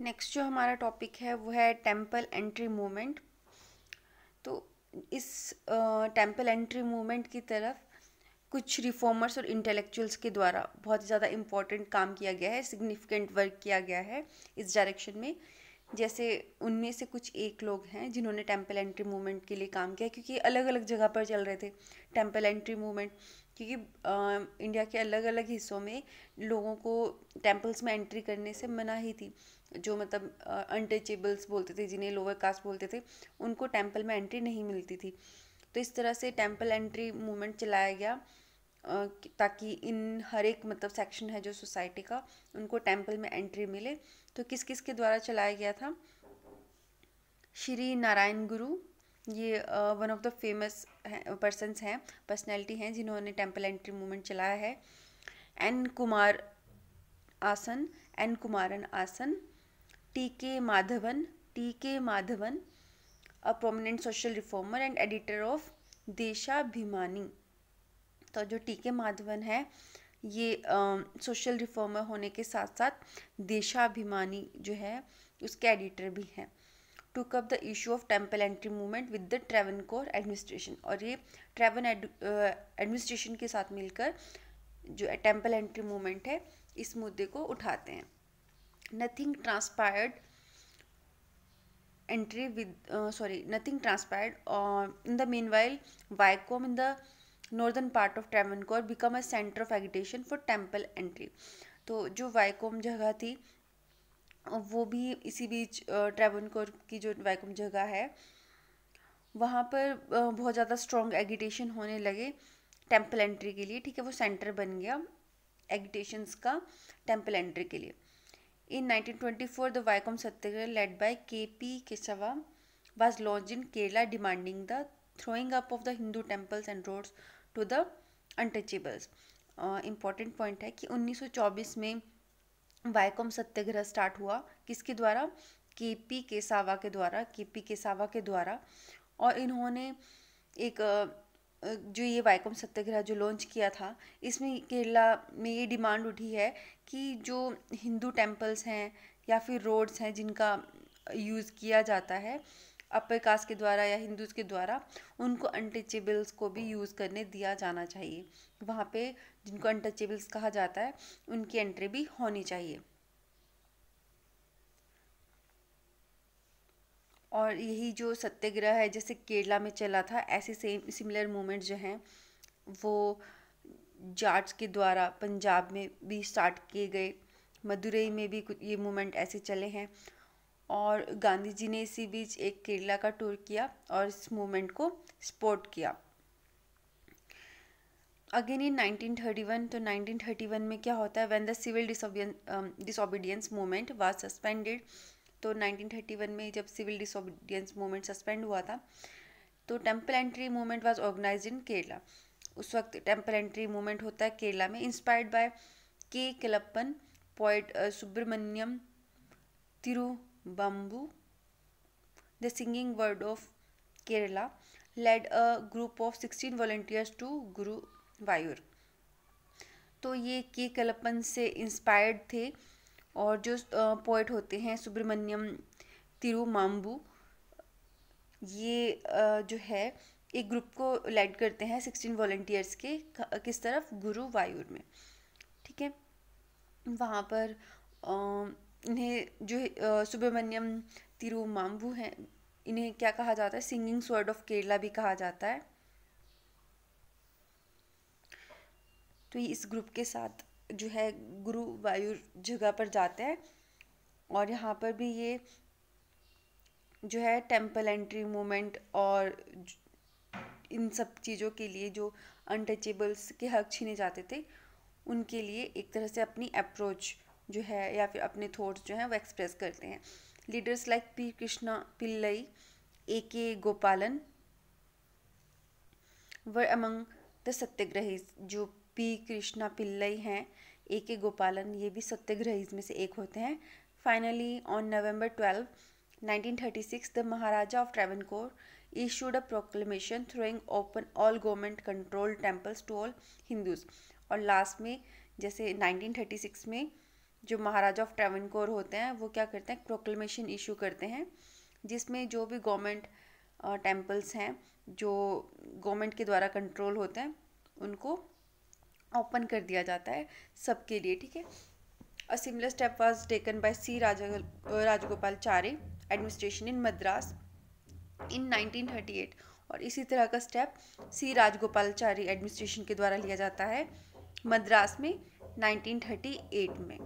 Next जो हमारा topic है वो है टेम्पल एंट्री मूवमेंट। तो इस टेम्पल एंट्री मूवमेंट की तरफ कुछ रिफॉर्मर्स और इंटेलेक्चुअल्स के द्वारा बहुत ज़्यादा इम्पोर्टेंट काम किया गया है, सिग्निफिकेंट वर्क किया गया है इस डायरेक्शन में। जैसे उनमें से कुछ एक लोग हैं जिन्होंने टेम्पल एंट्री मूवमेंट के लिए काम किया, क्योंकि अलग अलग जगह पर चल रहे थे टेम्पल एंट्री मूवमेंट। क्योंकि इंडिया के अलग अलग हिस्सों में लोगों को टेम्पल्स में एंट्री करने से मनाही थी। जो मतलब अनटचेबल्स बोलते थे, जिन्हें लोअर कास्ट बोलते थे, उनको टेम्पल में एंट्री नहीं मिलती थी। तो इस तरह से टेम्पल एंट्री मूवमेंट चलाया गया ताकि इन हर एक मतलब सेक्शन है जो सोसाइटी का, उनको टेम्पल में एंट्री मिले। तो किस किस के द्वारा चलाया गया था? श्री नारायण गुरु, ये one of the famous persons हैं, पर्सनैलिटी हैं जिन्होंने टेम्पल एंट्री मूवमेंट चलाया है। एन कुमार आसन, N Kumaran Asan, T K Madhavan, a prominent social reformer and editor of Deshabhimani. तो जो टी के माधवन है, ये सोशल रिफॉर्मर होने के साथ साथ देशाभिमानी जो है उसके एडिटर भी हैं। Took up the issue of temple entry movement with the Travancore administration, और ये ट्रेवन एडमिनिस्ट्रेशन के साथ मिलकर जो टेम्पल एंट्री मूवमेंट है इस मुद्दे को उठाते हैं। Nothing transpired nothing transpired. In the meanwhile, Vycombe in the northern part of Travancore become a center of agitation for temple entry. तो जो वाइकोम जगह थी वो भी इसी बीच ट्रेवनकोर की जो वाइकोम जगह है वहाँ पर बहुत ज़्यादा स्ट्रॉन्ग एगिटेशन होने लगे टेम्पल एंट्री के लिए। ठीक है, वो सेंटर बन गया एगिटेशंस का टेम्पल एंट्री के लिए। In 1924, the Vaikom Satyagraha led by K.P. Kesava was launched in Kerala, demanding the throwing up of the Hindu temples and roads to the untouchables. Important point है कि 1924 में वाइकोम सत्याग्रह start हुआ। किसके द्वारा? KP. Kesava के द्वारा। और इन्होंने एक जो ये वाइकोम सत्याग्रह जो लॉन्च किया था, इसमें केरला में ये डिमांड उठी है कि जो हिंदू टेम्पल्स हैं या फिर रोड्स हैं जिनका यूज़ किया जाता है अपर कास्ट के द्वारा या हिंदूज़ के द्वारा, उनको अनटचेबल्स को भी यूज़ करने दिया जाना चाहिए। वहाँ पे जिनको अनटचेबल्स कहा जाता है उनकी एंट्री भी होनी चाहिए। और यही जो सत्याग्रह है जैसे केरला में चला था, ऐसे सेम सिमिलर मूवमेंट जो हैं वो जाट्स के द्वारा पंजाब में भी स्टार्ट किए गए, मदुरई में भी कुछ ये मूवमेंट ऐसे चले हैं। और गांधी जी ने इसी बीच एक केरला का टूर किया और इस मूवमेंट को सपोर्ट किया। अगेन इन 1931, तो 1931 में क्या होता है? When the civil disobedience movement was suspended. तो 1931 में जब सिविल डिसोबीडियंस मूवमेंट सस्पेंड हुआ था तो temple entry movement was organised in Kerala. उस वक्त टेम्पल एंट्री मूवमेंट होता है केरला में, inspired by K Kelappan, poet Subramaniam Tirumambu, the singing word of Kerala led a group of 16 volunteers to Guruvayur. तो ये के कलपन से इंस्पायर्ड थे और जो पोइट होते हैं सुब्रमण्यम तिरुमाम्बू, ये जो है एक ग्रुप को लेड करते हैं 16 वॉलंटियर्स के किस तरफ? गुरुवायूर में। ठीक है, वहाँ पर इन्हें जो सुब्रमण्यम तिरुमाम्बू हैं, इन्हें क्या कहा जाता है? सिंगिंग स्वर्ड ऑफ केरला भी कहा जाता है। तो ये इस ग्रुप के साथ जो है गुरुवायूर जगह पर जाते हैं और यहाँ पर भी ये जो है टेम्पल एंट्री मूवमेंट और इन सब चीज़ों के लिए जो अनटचेबल्स के हक छीने जाते थे उनके लिए एक तरह से अपनी अप्रोच जो है या फिर अपने थॉट्स जो हैं वो एक्सप्रेस करते हैं। Leaders like P Krishna Pillai, A K Gopalan were among the satyagrahis. जो पी कृष्णा पिल्लई हैं, ए के गोपालन, ये भी सत्याग्रहीज में से एक होते हैं। Finally on November 12, 1936 the Maharaja of Travancore issued a proclamation throwing open all government controlled temples to all Hindus। और लास्ट में जैसे 1936 में जो महाराजा ऑफ ट्रैवनकोर होते हैं वो क्या करते हैं, प्रोक्लेमेशन इशू करते हैं, जिसमें जो भी गवर्नमेंट टेम्पल्स हैं जो गवर्नमेंट के द्वारा कंट्रोल होते हैं उनको ओपन कर दिया जाता है सबके लिए, ठीक है। A similar step was taken by C Rajagopalachari administration in Madras in 1938, और इसी तरह का स्टेप सी राजगोपालचारी एडमिनिस्ट्रेशन के द्वारा लिया जाता है मद्रास में 1938 में।